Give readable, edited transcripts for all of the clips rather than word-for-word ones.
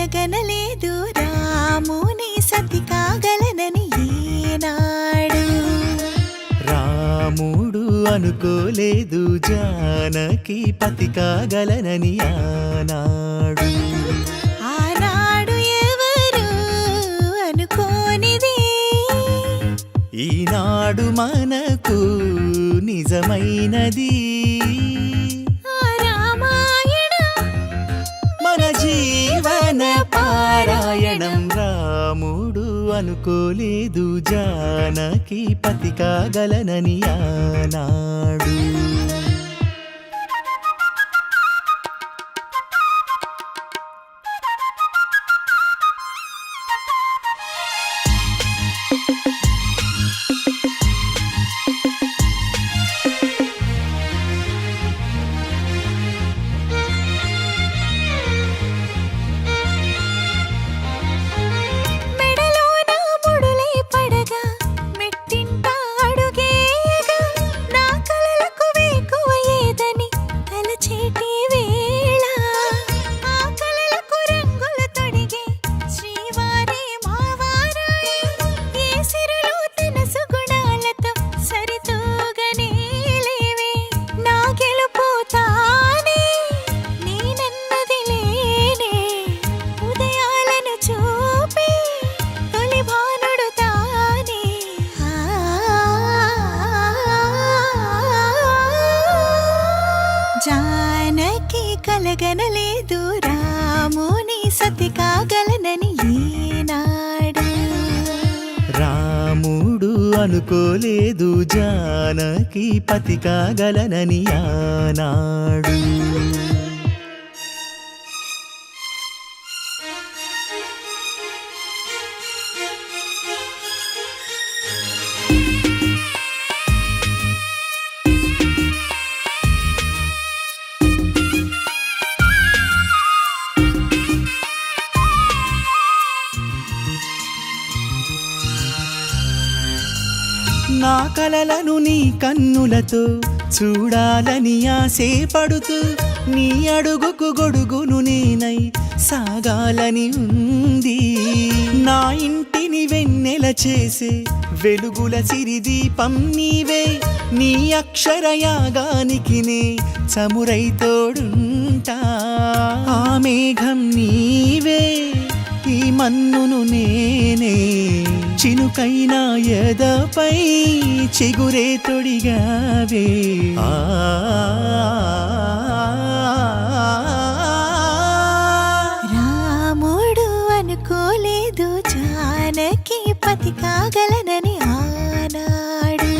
కలగనలేదు రాముని సతి కాగలనని ఏనాడు. రాముడు అనుకోలేదు జానకి పతి కాగలనని ఆనాడు. ఆనాడు ఎవరు అనుకోనిది ఈనాడు మనకు నిజమైనది. మన జీవన పారాయణం. రాముడు అనుకోలేదు జానకి పతి కాగలనని ఆనాడు. జానకి కలగనలేదు రాముని సతి కాగలనని ఏనాడు. రాముడు అనుకోలేదు జానకి పతి కాగలనని ఆనాడు. నా కలలను నీ కన్నులతో చూడాలని ఆశపడుతూ నీ అడుగుకు గొడుగును నేనై సాగాలని ఉంది. నా ఇంటిని వెన్నెల చేసే వెలుగుల సిరిదీపం నీవే. నీ అక్షరయాగానికి నే చమురై తోడుంటా. ఆ మేఘం నీవే, ఈ మన్నును నేనే. చినుకైనా ఎదపై చిగురే తొడిగావే. రాముడు అనుకోలేదు జానకి పతి కాగలనని ఆనాడు.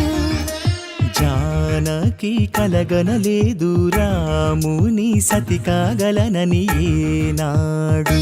జానకి కలగనలేదు రాముని సతి కాగలనని ఏనాడు.